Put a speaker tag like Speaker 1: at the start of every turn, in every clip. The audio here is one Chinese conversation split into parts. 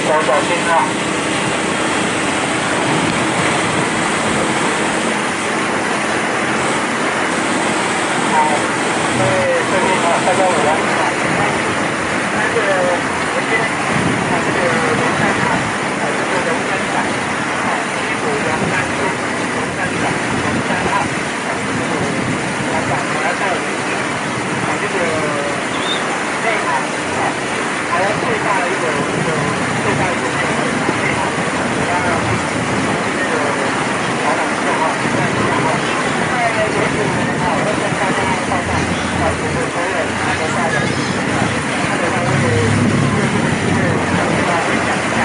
Speaker 1: 小心啊！好，因为这边啊，大家午安啊。那个我先这个龙山号这个龙山港西湖龙山路龙山港龙山号这个港我要到这个内海还有最大的一个内海，然后这个小港线在这个在沿途我跟大家报告就是所有看得到的看得到这个跟大家分享一下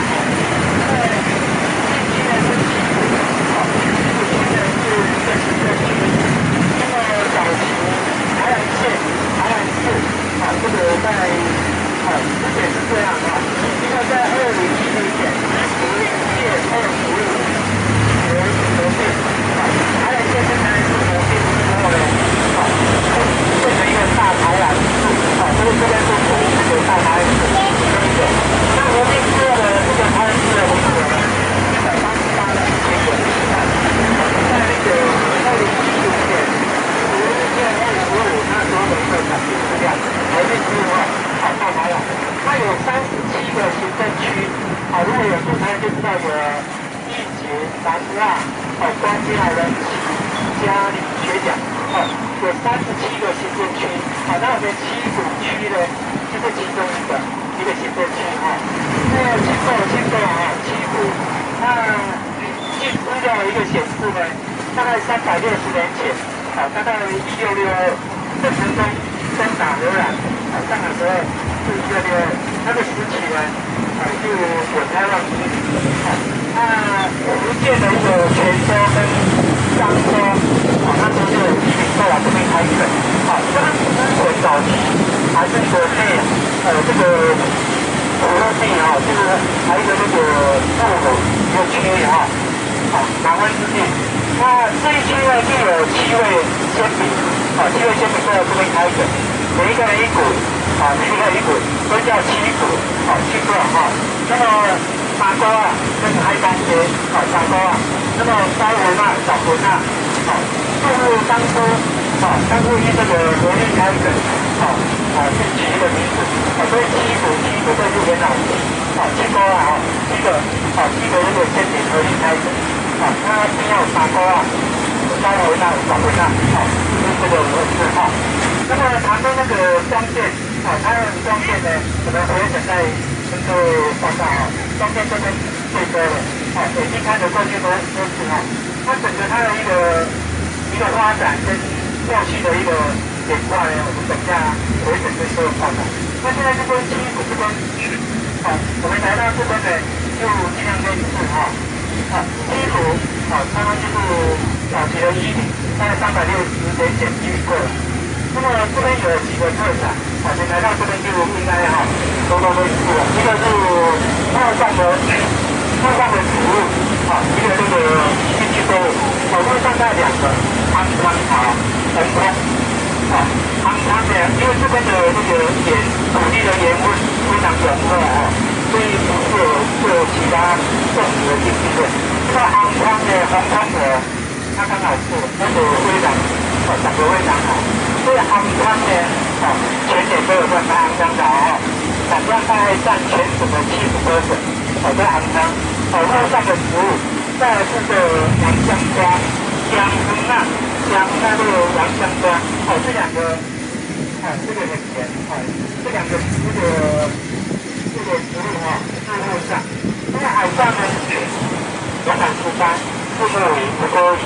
Speaker 1: 近期呢是西湖现在是正式的区，那么早期台南县台南市这个在之前是这样因为在2016年10月25日合并台南县跟台南市合并之后呢变成一个大台南市所以这边是属于这个大台南市那合并之后呢这个台南市的人口呢188人结果在那个2015年10月25那时候的一个统计资料合并之后大台南它有37个行政区如果有住台就知道有一节南亚关街人旗嘉里学甲有37个行政区那我们七股区呢就是其中一个行政区那新北七股那据资料的一个显示呢大概360年前大概1662郑成功攻打荷兰上海时候是1662那个时期呢就有开放基地那福建的一个泉州跟漳州那时候就有移民过来这边开垦这个之前早期还是一个这个土地就是还有一个那个路口有区南湾之地那这一区呢就有7位先民7位先民过来这边开垦每一个人一股每一个人一股都叫7股7个那么马沟跟海港街马沟那么高文小文进入当初因这个合并开垦是取一个名字所以7股对就元老级7沟7个这个先民合并开垦那边有马沟高文小文就是这个模式那么谈到那个庄店台湾庄店呢我们回省在跟各位报告庄店这边最多的已经开了过去多次它整个它的一个发展跟过去的一个演化呢我们等下回省跟各位报告那现在这边七股这边我们来到这边呢就尽量跟你七股他们就是早期的移民大概360年前移民过来那么这边有几个特产你来到这边就应该多多认识了一个是路上的植物一个这个兴趣动物路上带2个夯汤红通夯汤呢因为这边的那个土地的盐分非常浓厚所以不是有其他种植的地区的这个夯汤呢红通呢它刚好是那个非常长得非常好所以夯汤呢全年都有在卖夯汤的产量大概占全省的70%在夯汤路上的植物再来是个洋香瓜姜那个洋香瓜这2个这个很甜这2个这个植物在路上那么海上呢有海苏丹木鱼不多鱼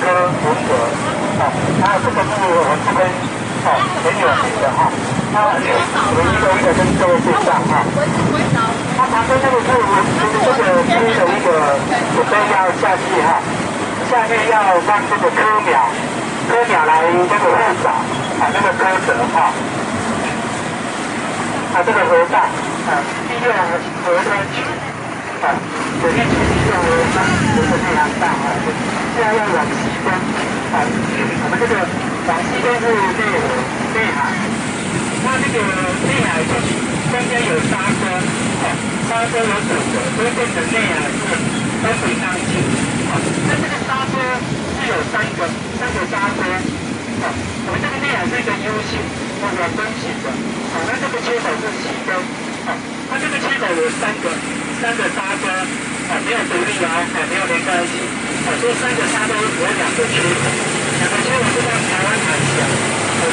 Speaker 1: 跟文蛤还有这个是我们这边很有名的它我们一个跟各位介绍它旁边那个是我们这个区的一个准备要下去下面要让这个科鸟来那个护藻那个科蛇这个河道利用河川区有一区利用河川这个非常大现在要往西边我们这个往西边是内海那这个内海就是中间有刹车，刹车有阻隔，所以变成内耳是都可以当机。那这个刹车是有三个刹车，我们这个内耳是一个 U 型或者弓形的，那这个切口是细根，它这个切口有三个刹车，没有独立摇，没有连在一起，所以三个刹车有两个切口，是在台湾海峡，所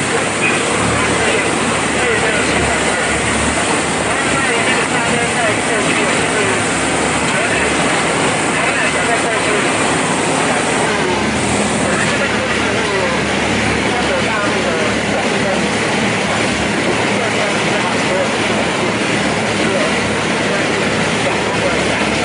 Speaker 1: 以这个情况是，然后在这个刹车在过去是台湾海峡在过去，我们这个就是中国大陆的广东，这边是好多，广东的感觉，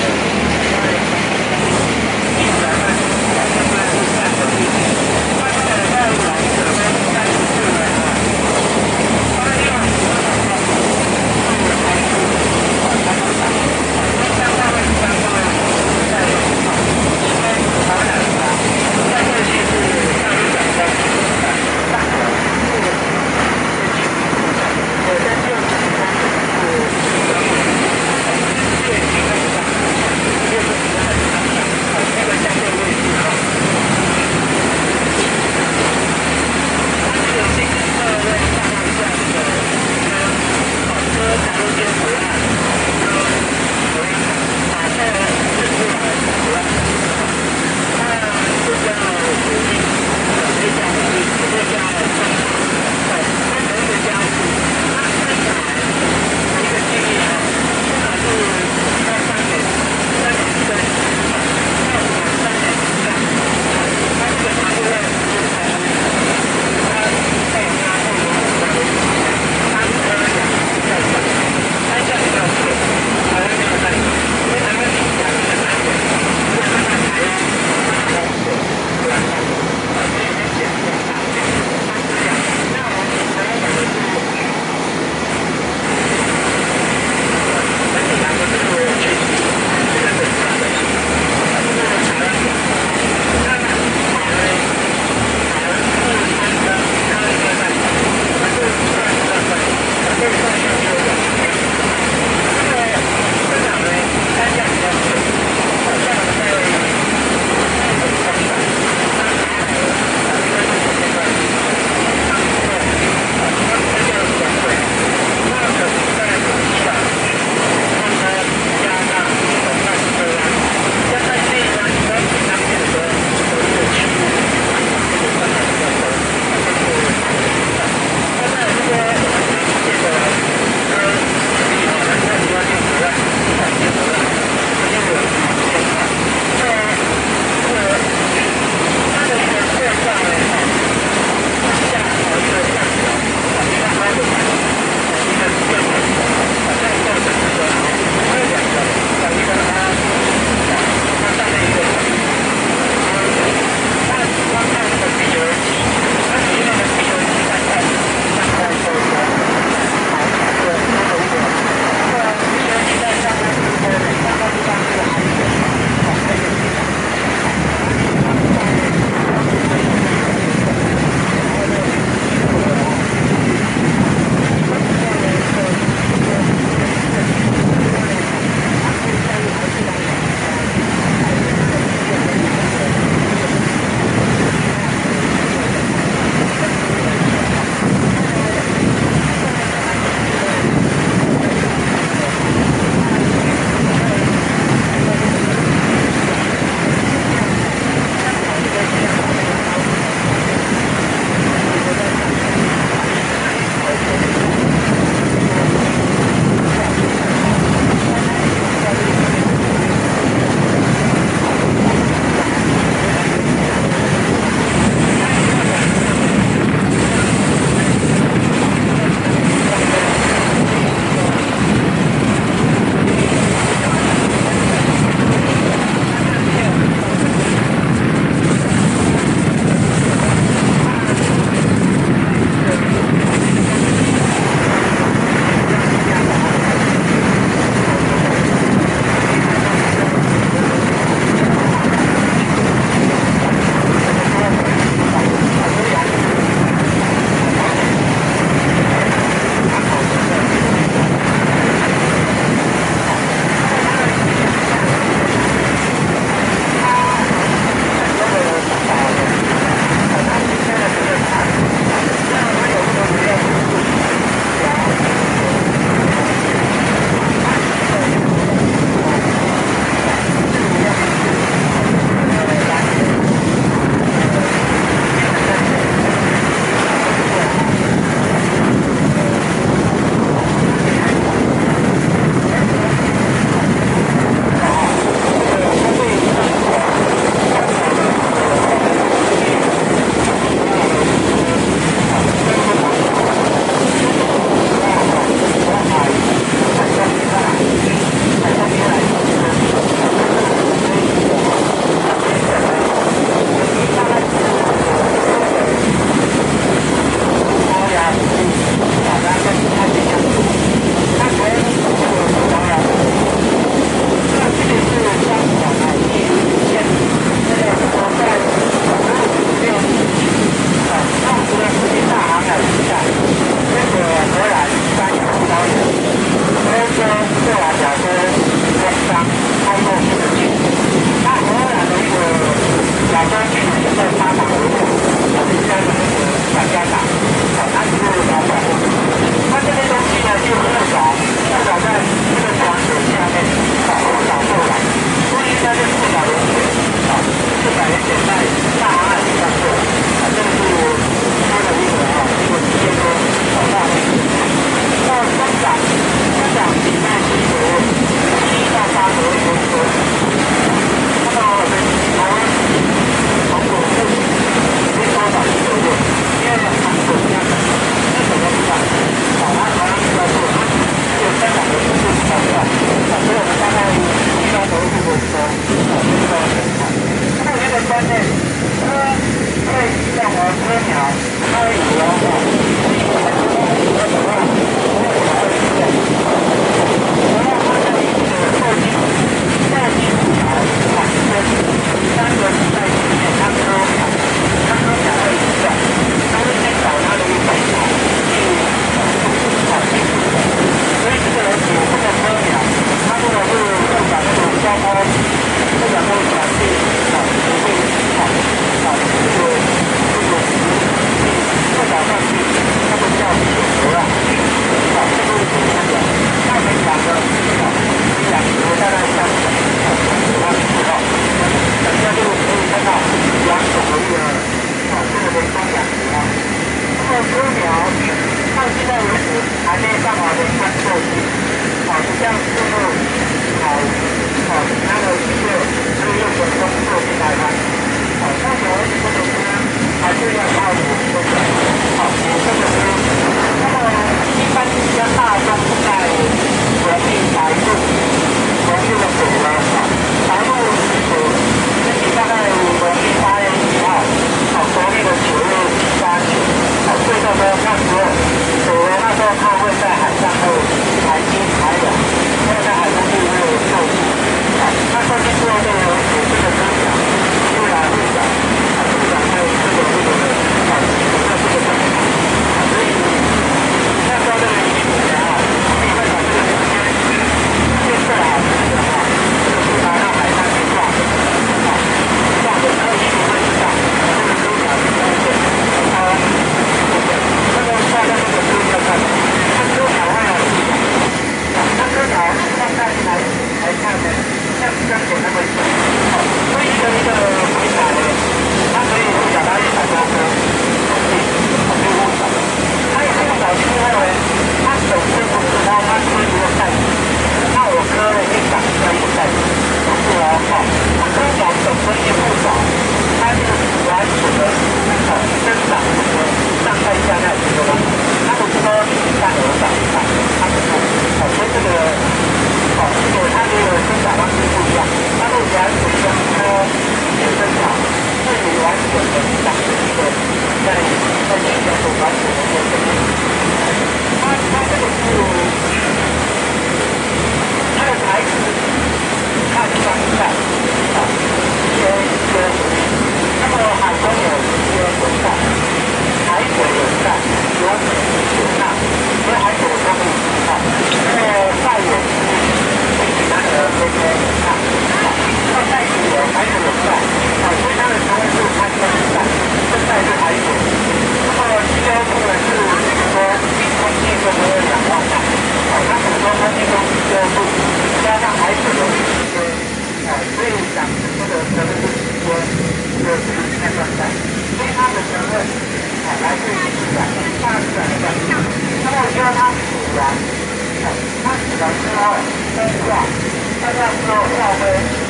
Speaker 1: 下之后校徽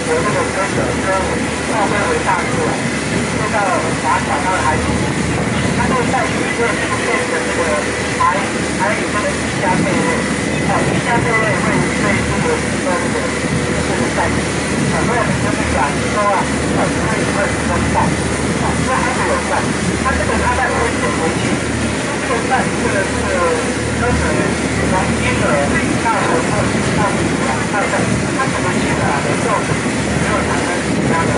Speaker 1: 有这个规则跟校徽为大数，就到打小到海底，它就在于一个变成这个海里面的一家贝类，一家贝类会被这个就是在很多人就是讲说会分散，所以它是有算，它这个它在微信回去，这个算这个跟水从金额到河到底啊，它怎么去啊？能够没有产生其他的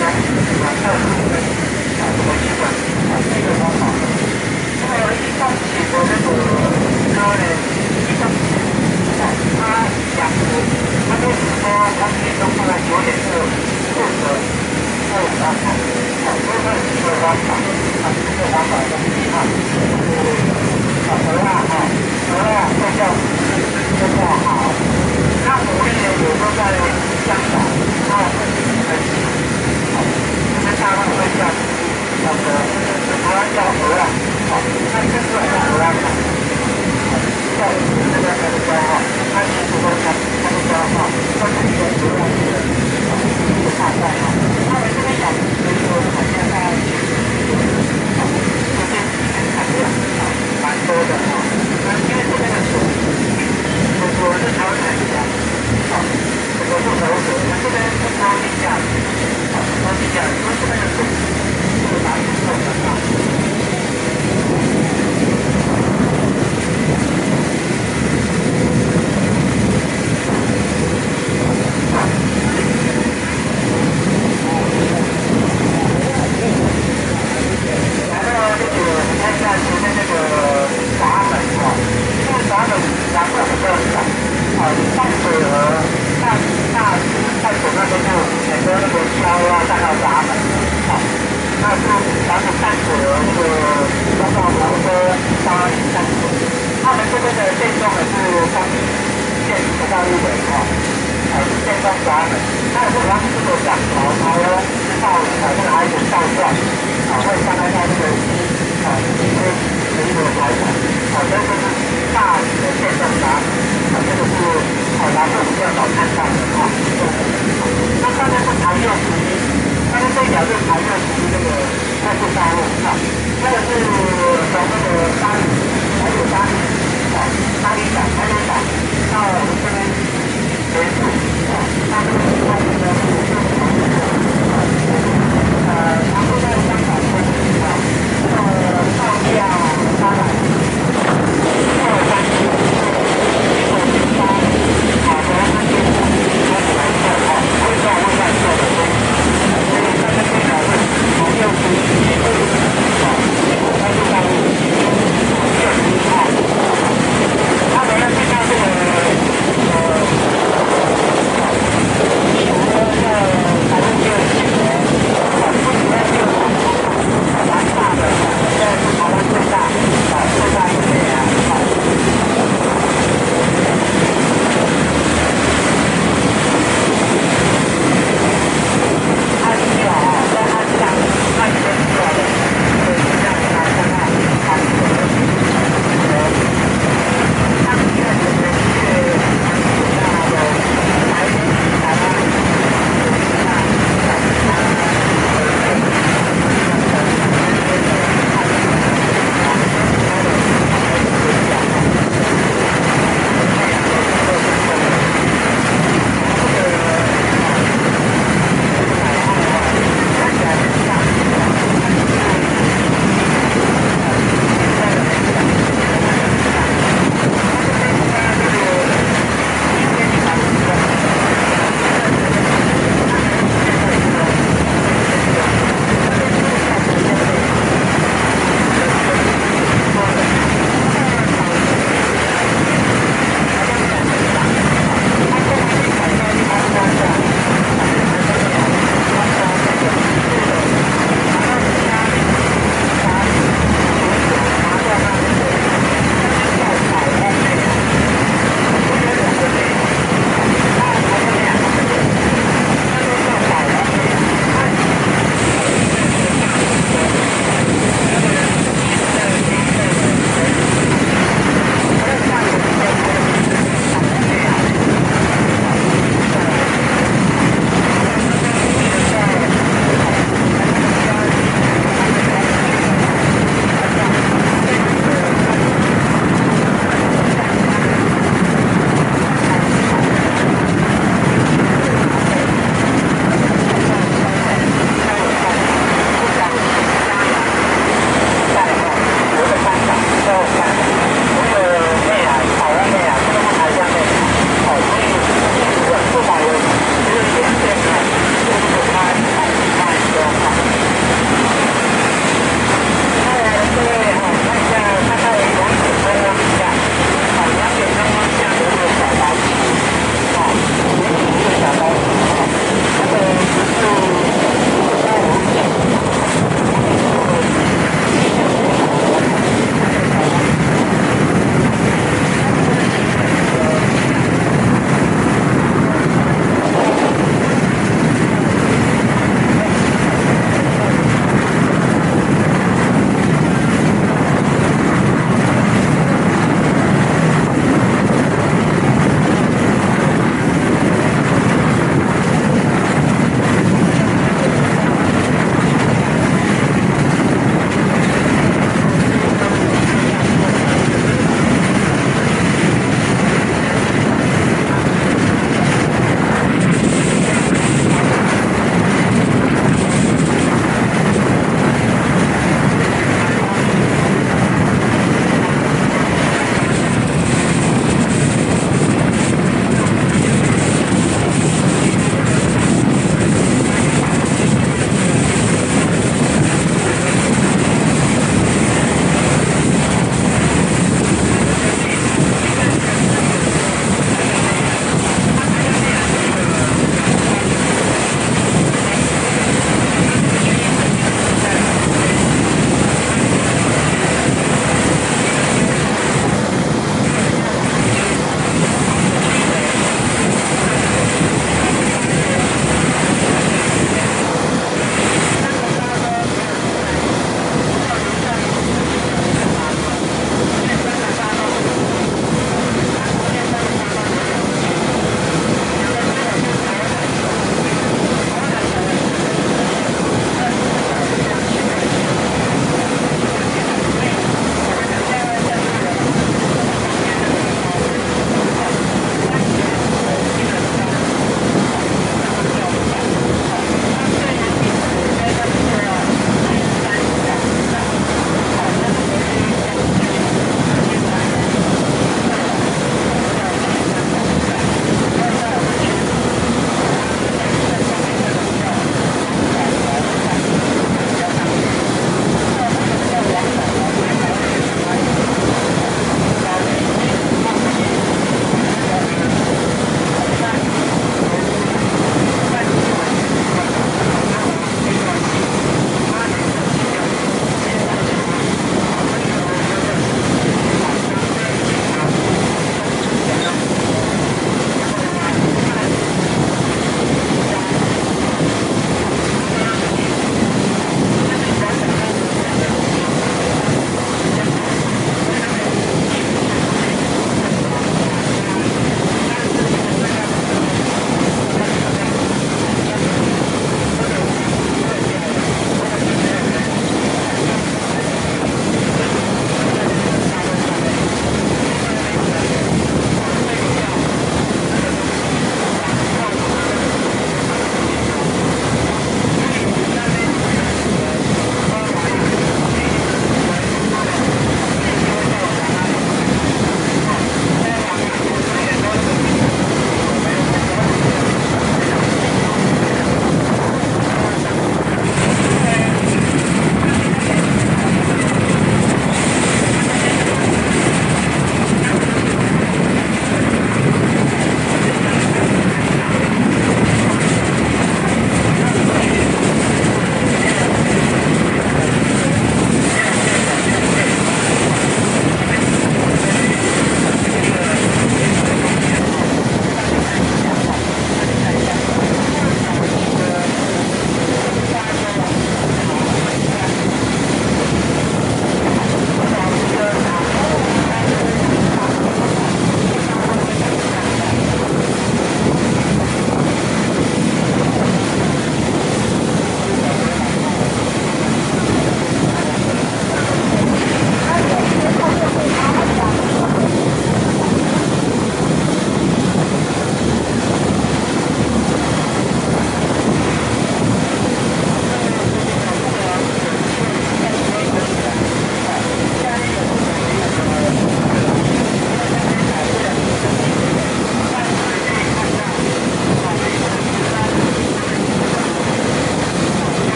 Speaker 1: 到处的怎么去管这个方法？那么一上起的那个车呢，一上起它两个，它就是说它最终放在9.2负责2.2所以说这个方法，这个方法的第一号河岸会叫好，那牡蛎呢有时候在香港，它很就是大陆会叫台湾叫河岸，那这是河岸嘛，叫这个标号，它其实都它的标号，它是一个河岸的大概哈，他们这边讲就是说好像大家产量蛮多的哈，因为这边的水，我是台湾海峡，我是河水，这边是高地价，因为这边的水是蛮多的哈。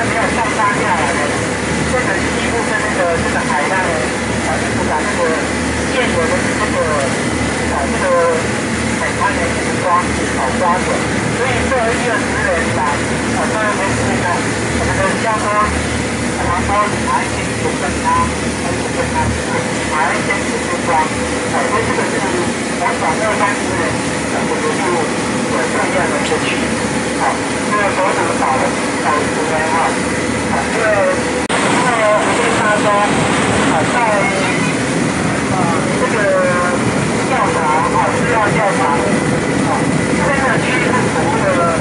Speaker 1: 没有上沙下来的，这个西部跟这个海岸，就是把这个现有的这个海滩的一直抓走，所以这1、20人把当然没事的，我们的交通常说还先不跟他，还是跟他还先不抓，所以这个是往往2、30人，我们就有这样的社区，好，这个所有的导游呢这个福建沙洲在这个调查资料调查这边的区域是属于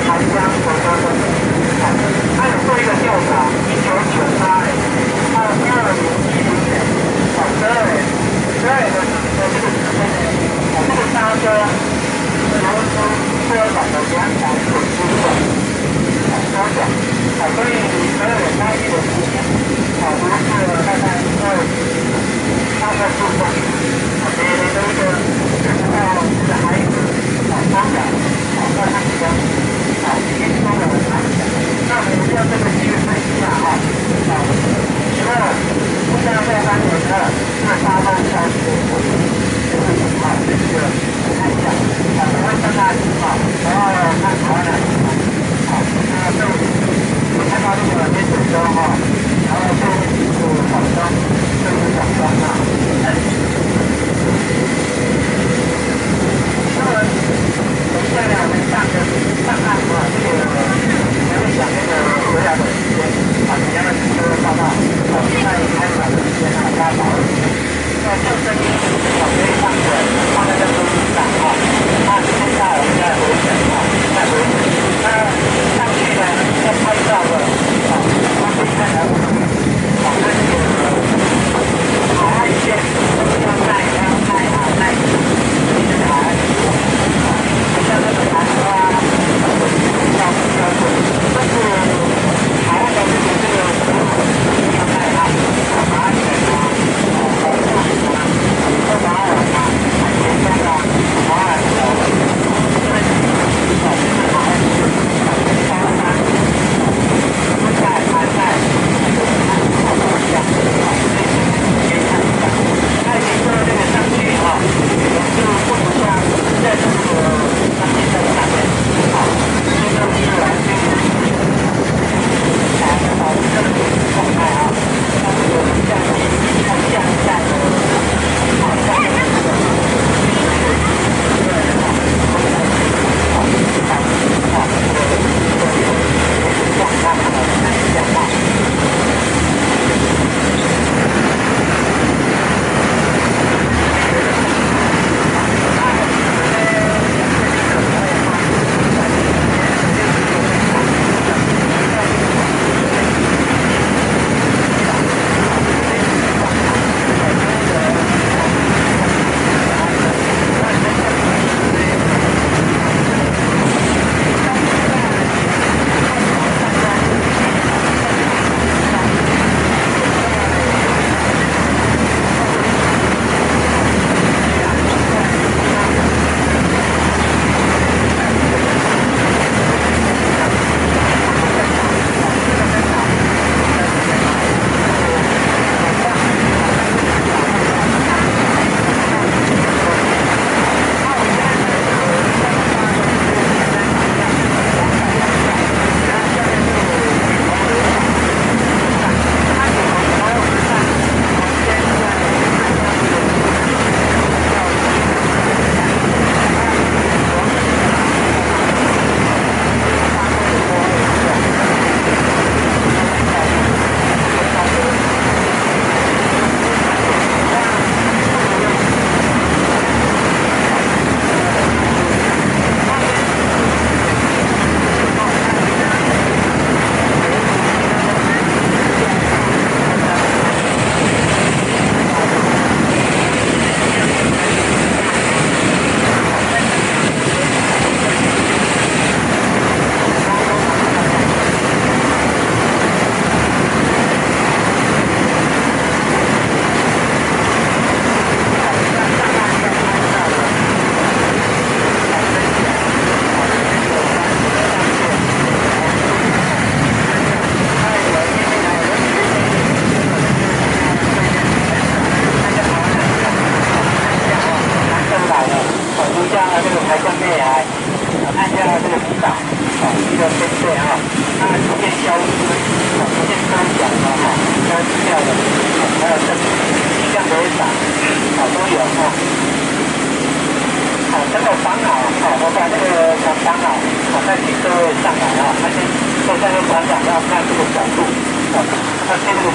Speaker 1: 长江国家公园，他有做一个调查，1998年到2010年，12年的这个时间内，这个沙洲由多少的阳台所支管，多少，所以所有人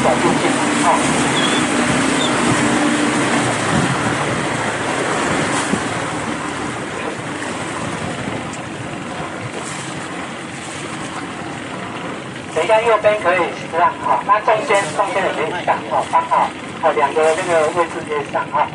Speaker 1: 走进去，好。等一下右边可以让哈，那中间也可以上哦，刚好两个那个位置可以上哈。